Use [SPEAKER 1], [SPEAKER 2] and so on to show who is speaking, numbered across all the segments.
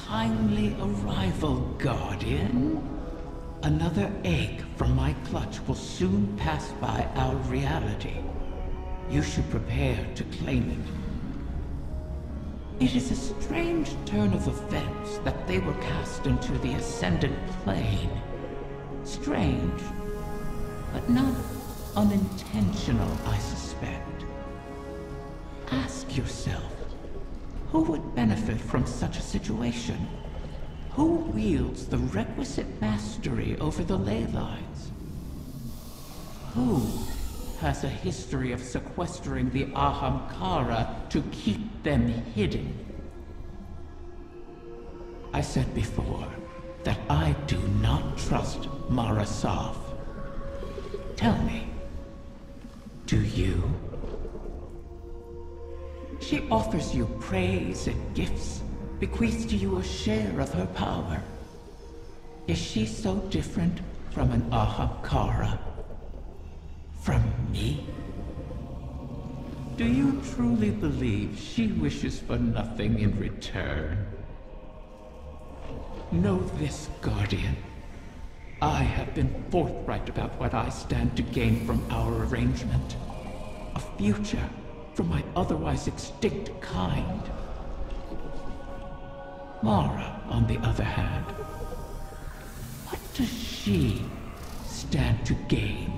[SPEAKER 1] timely arrival, Guardian. Another egg from my clutch will soon pass by our reality. You should prepare to claim it. It is a strange turn of events that they were cast into the Ascendant Plane. Strange, but not unintentional, I suspect. Ask yourself, who would benefit from such a situation? Who wields the requisite mastery over the ley lines? Who has a history of sequestering the Ahamkara to keep them hidden? I said before that I do not trust Mara Sov. Tell me, do you? She offers you praise and gifts, bequeaths to you a share of her power. Is she so different from an Ahamkara? From me? Do you truly believe she wishes for nothing in return? Know this, Guardian. I have been forthright about what I stand to gain from our arrangement. A future for my otherwise extinct kind. Mara, on the other hand, what does she stand to gain?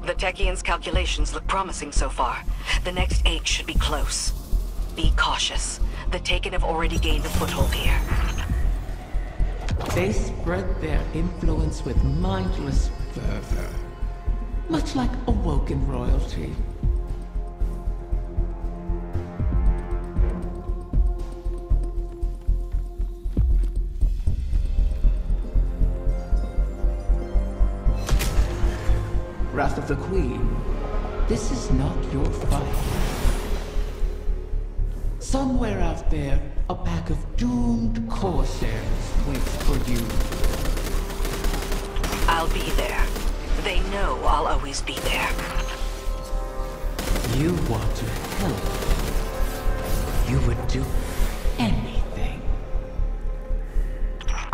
[SPEAKER 2] The Techian's calculations look promising so far. The next 8 should be close. Be cautious. The Taken have already gained a foothold here.
[SPEAKER 1] They spread their influence with mindless fervor, much like awoken royalty. Wrath of the Queen, this is not your fight. Somewhere out there, a pack of doomed Corsairs waits for you.
[SPEAKER 2] I'll be there. They know I'll always be there.
[SPEAKER 1] You want to help. You would do anything.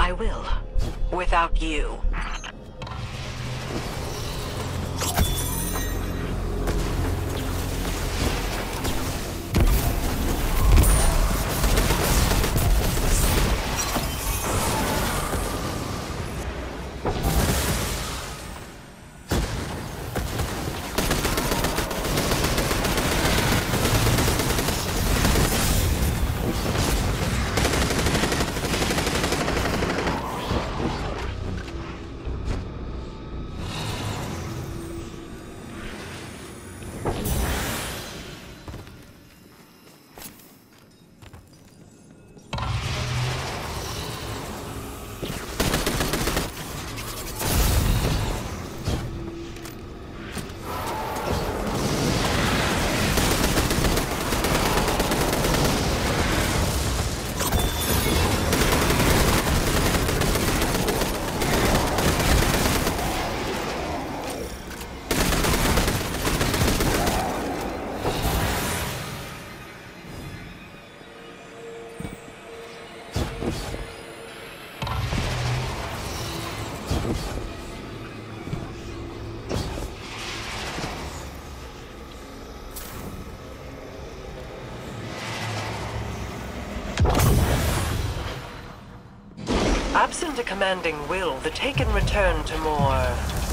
[SPEAKER 2] I will. Without you.
[SPEAKER 3] Absent a commanding will, the Taken return to more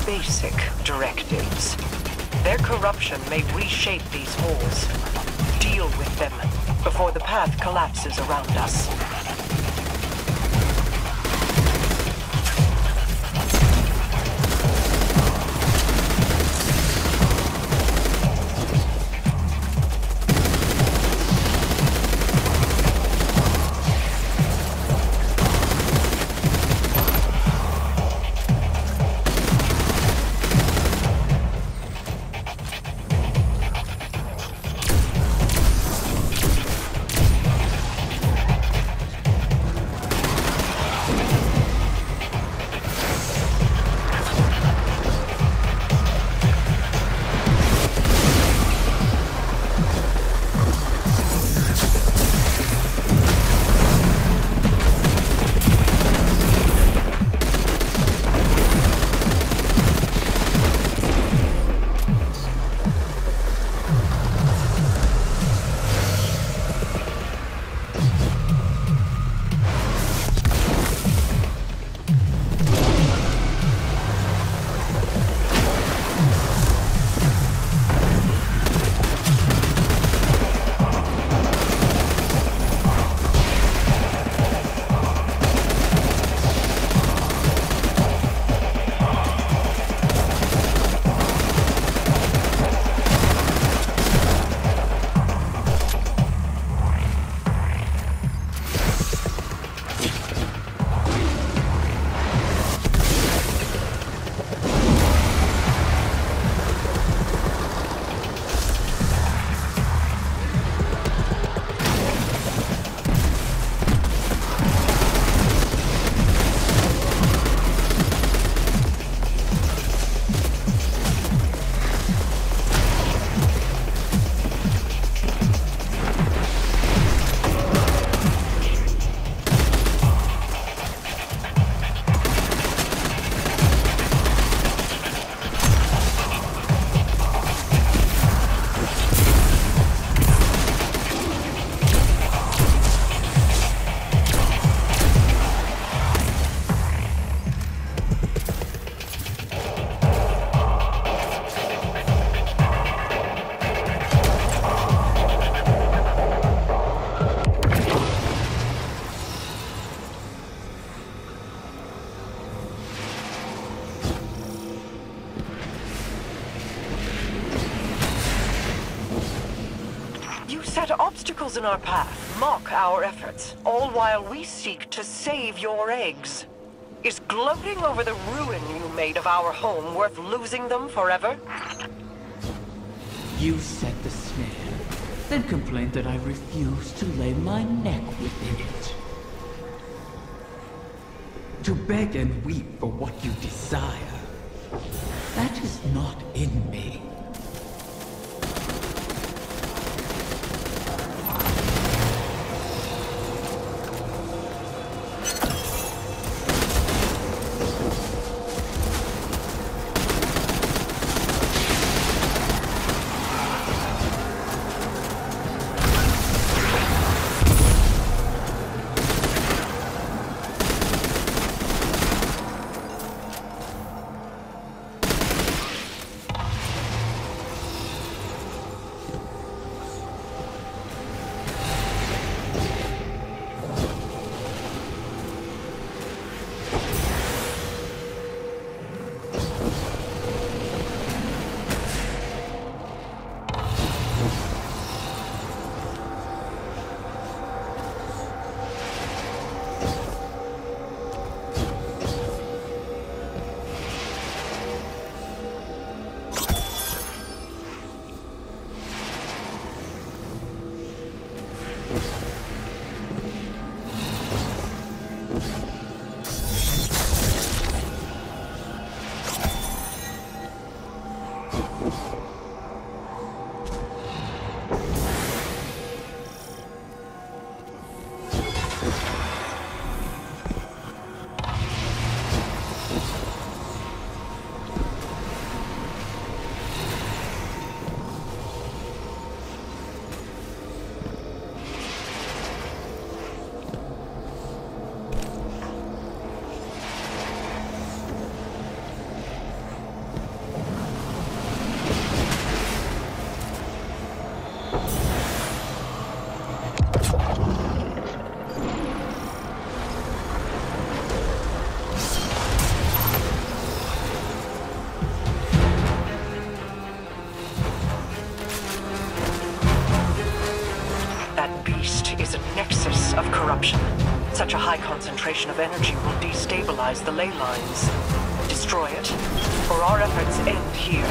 [SPEAKER 3] basic directives. Their corruption may reshape these halls. Deal with them before the path collapses around us. Set obstacles in our path, mock our efforts, all while we seek to save your eggs. Is gloating over the ruin you made of our home worth losing them forever?
[SPEAKER 1] You set the snare, then complained that I refused to lay my neck within it. To beg and weep for what you desire, that is not in me.
[SPEAKER 3] That beast is a nexus of corruption. Such a high concentration of energy will destabilize the ley lines. Destroy it, or our efforts end here.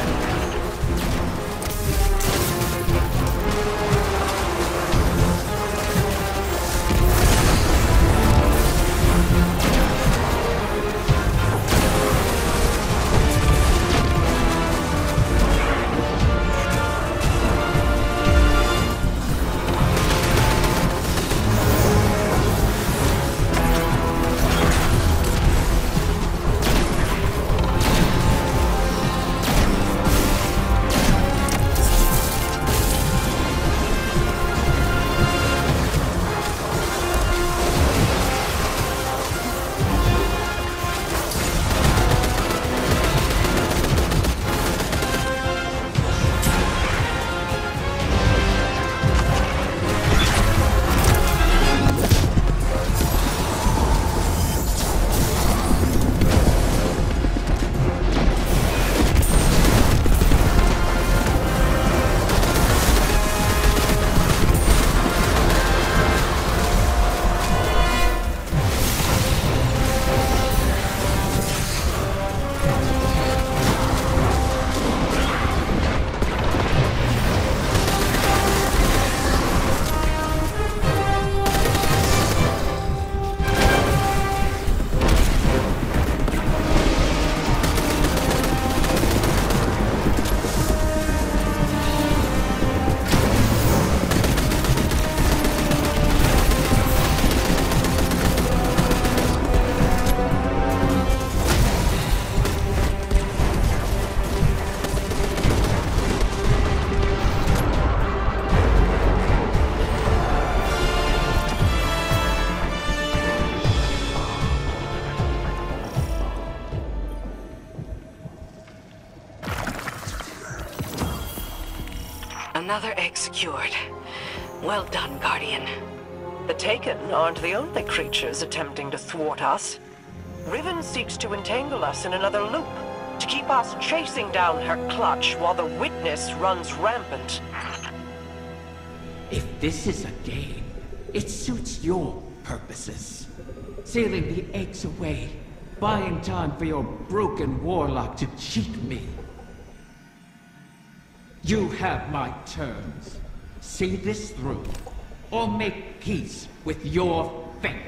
[SPEAKER 2] Another egg secured. Well done, Guardian.
[SPEAKER 3] The Taken aren't the only creatures attempting to thwart us. Riven seeks to entangle us in another loop, to keep us chasing down her clutch while the Witness runs rampant.
[SPEAKER 1] If this is a game, it suits your purposes. Sealing the eggs away, buying time for your broken warlock to cheat me. You have my terms. See this through, or make peace with your fate.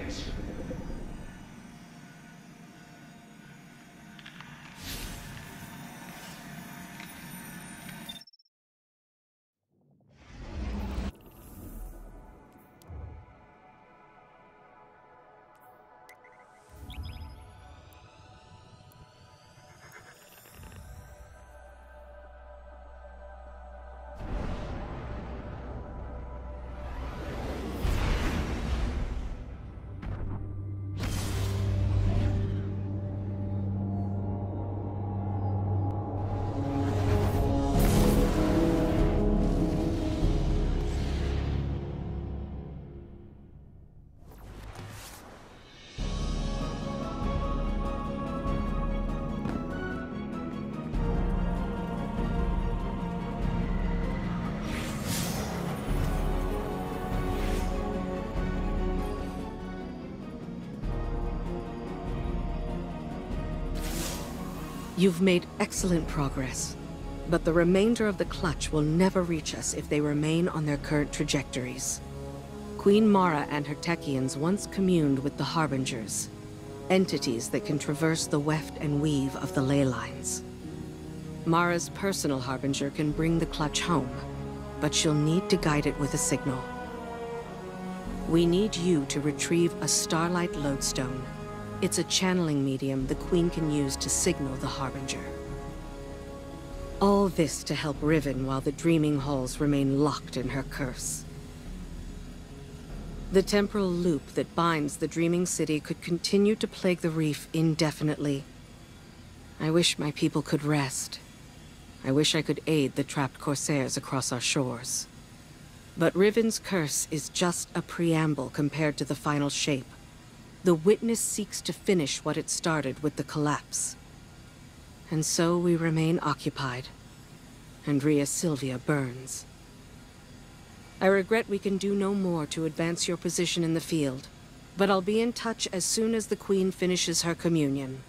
[SPEAKER 2] You've made excellent progress, but the remainder of the Clutch will never reach us if they remain on their current trajectories. Queen Mara and her Techians once communed with the Harbingers, entities that can traverse the weft and weave of the ley lines. Mara's personal Harbinger can bring the Clutch home, but she'll need to guide it with a signal. We need you to retrieve a Starlight Lodestone. It's a channeling medium the Queen can use to signal the Harbinger. All this to help Riven while the Dreaming Halls remain locked in her curse. The temporal loop that binds the Dreaming City could continue to plague the reef indefinitely. I wish my people could rest. I wish I could aid the trapped Corsairs across our shores. But Riven's curse is just a preamble compared to the final shape. The Witness seeks to finish what it started with the collapse. And so we remain occupied. And Rhea Silvia burns. I regret we can do no more to advance your position in the field, but I'll be in touch as soon as the Queen finishes her communion.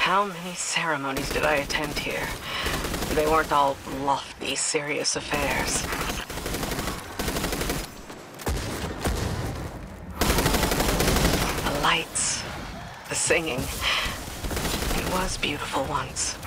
[SPEAKER 3] How many ceremonies did I attend here? They weren't all lofty, serious affairs. The lights, the singing. It was beautiful once.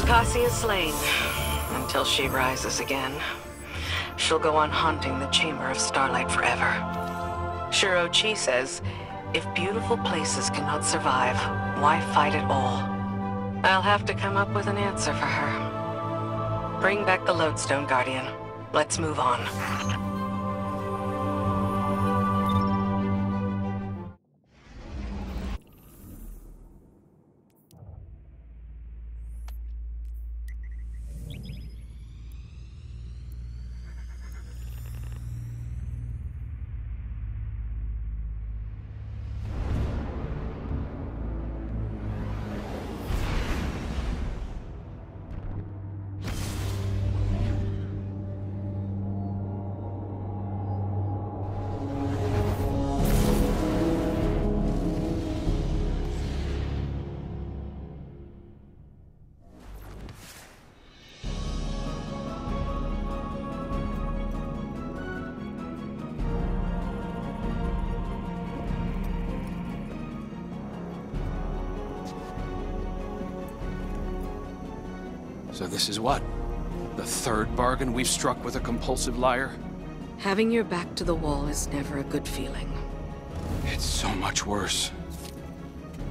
[SPEAKER 3] Cassie is slain, until she rises again. She'll go on haunting the Chamber of Starlight forever. Shuro Chi says, if beautiful places cannot survive, why fight at all? I'll have to come up with an answer for her. Bring back the Lodestone Guardian. Let's move on.
[SPEAKER 4] So this is what? The third bargain we've struck with a compulsive liar?
[SPEAKER 2] Having your back to the wall is never a good feeling.
[SPEAKER 4] It's so much worse.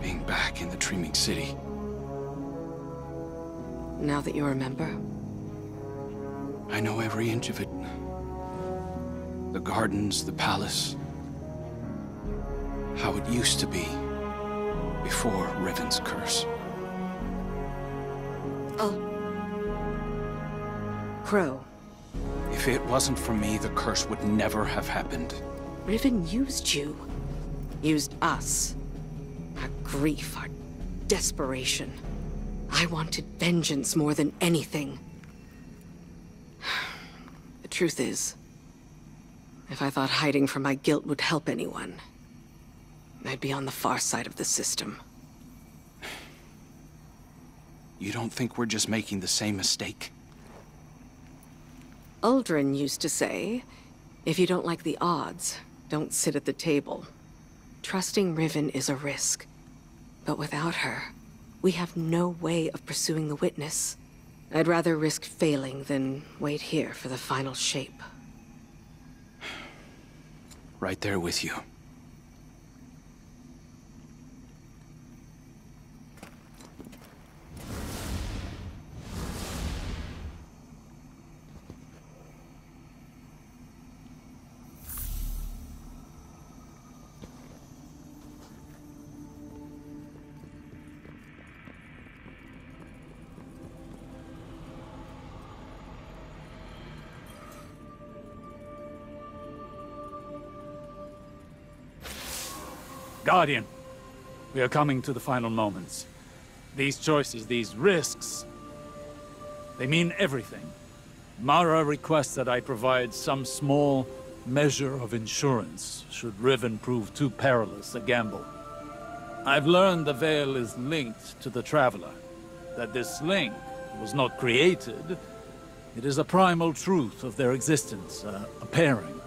[SPEAKER 4] Being back in the Dreaming City.
[SPEAKER 2] Now that you remember?
[SPEAKER 4] I know every inch of it. The gardens, the palace. How it used to be. Before Riven's curse.
[SPEAKER 2] Oh. Crow.
[SPEAKER 4] If it wasn't for me, the curse would never have happened.
[SPEAKER 2] Riven used you. Used us. Our grief, our desperation. I wanted vengeance more than anything. The truth is, if I thought hiding from my guilt would help anyone, I'd be on the far side of the system.
[SPEAKER 4] You don't think we're just making the same mistake?
[SPEAKER 2] Uldren used to say, if you don't like the odds, don't sit at the table. Trusting Riven is a risk. But without her, we have no way of pursuing the witness. I'd rather risk failing than wait here for the final shape.
[SPEAKER 4] Right there with you.
[SPEAKER 5] Guardian, we are coming to the final moments. These choices, these risks, they mean everything. Mara requests that I provide some small measure of insurance should Riven prove too perilous a gamble. I've learned the Veil is linked to the Traveler, that this link was not created. It is a primal truth of their existence, a pairing.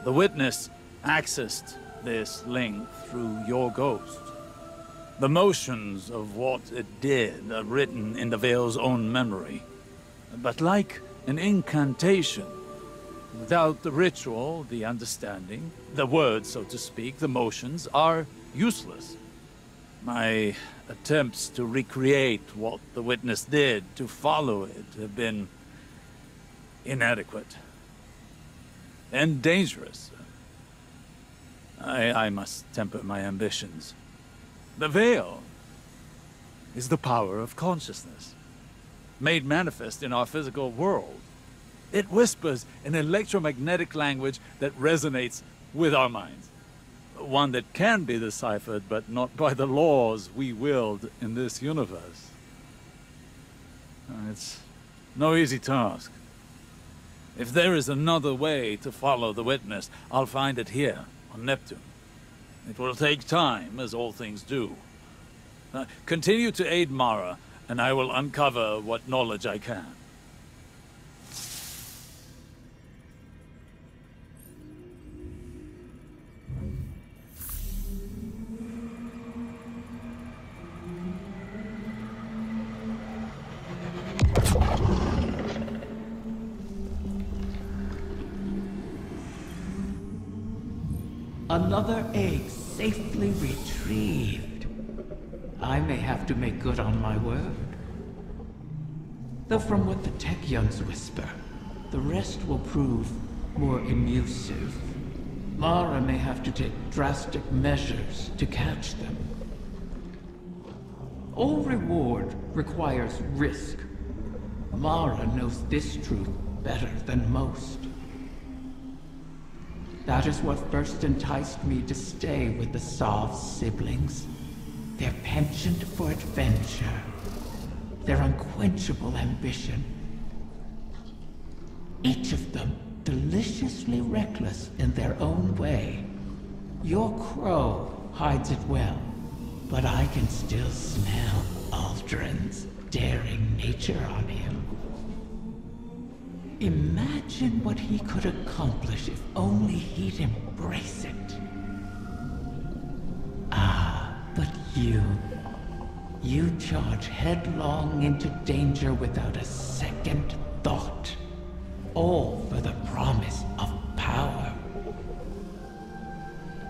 [SPEAKER 5] The Witness accessed this link through your ghost. The motions of what it did are written in the Veil's own memory. But like an incantation, without the ritual, the understanding, the words, so to speak, the motions, are useless. My attempts to recreate what the Witness did, to follow it, have been inadequate. And dangerous. I must temper my ambitions. The Veil is the power of consciousness, made manifest in our physical world. It whispers an electromagnetic language that resonates with our minds. One that can be deciphered, but not by the laws we wield in this universe. It's no easy task. If there is another way to follow the Witness, I'll find it here on Neptune. It will take time, as all things do. Continue to aid Mara, and I will uncover what knowledge I can.
[SPEAKER 1] Another egg safely retrieved. I may have to make good on my word. Though from what the Techeuns whisper, the rest will prove more elusive. Mara may have to take drastic measures to catch them. All reward requires risk. Mara knows this truth better than most. That is what first enticed me to stay with the Sov siblings. Their penchant for adventure. Their unquenchable ambition. Each of them deliciously reckless in their own way. Your crow hides it well, but I can still smell Uldren's daring nature on him. Imagine what he could accomplish if only he'd embrace it. Ah, but you You charge headlong into danger without a second thought. All for the promise of power.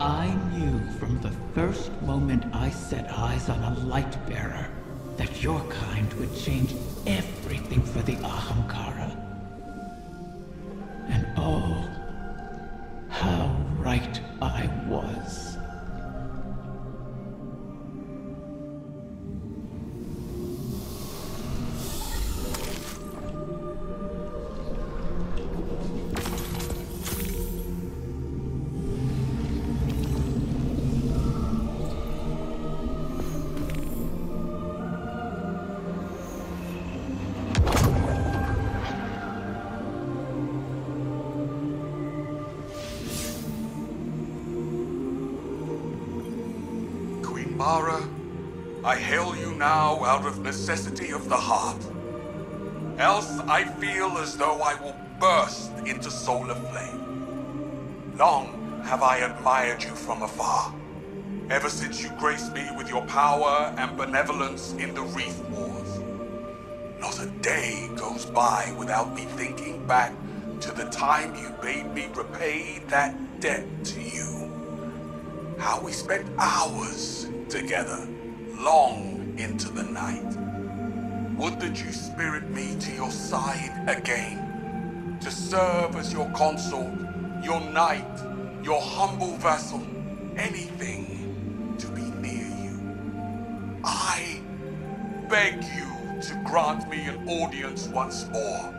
[SPEAKER 1] I knew from the first moment I set eyes on a Lightbearer that your kind would change everything for the Ahamkara. And oh, how right I was.
[SPEAKER 6] Mara, I hail you now out of necessity of the heart. Else I feel as though I will burst into solar flame. Long have I admired you from afar, ever since you graced me with your power and benevolence in the Wreath Wars. Not a day goes by without me thinking back to the time you bade me repay that debt to you. How we spent hours together, long into the night. Would that you spirit me to your side again, to serve as your consort, your knight, your humble vassal, anything to be near you. I beg you to grant me an audience once more.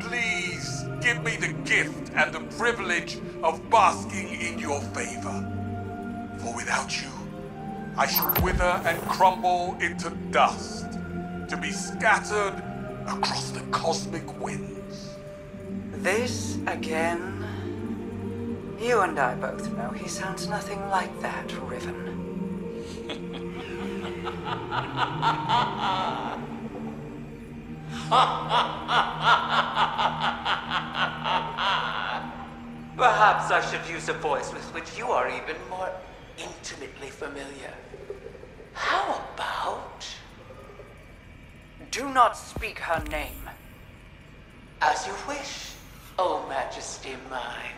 [SPEAKER 6] Please give me the gift and the privilege of basking in your favor. For without you, I shall wither and crumble into dust, to be scattered across the cosmic winds.
[SPEAKER 3] This again? You and I both know he sounds nothing like that, Riven. Perhaps I should use a voice with which you are even more intimately familiar. How about... Do not speak her name. As you wish, O Majesty mine.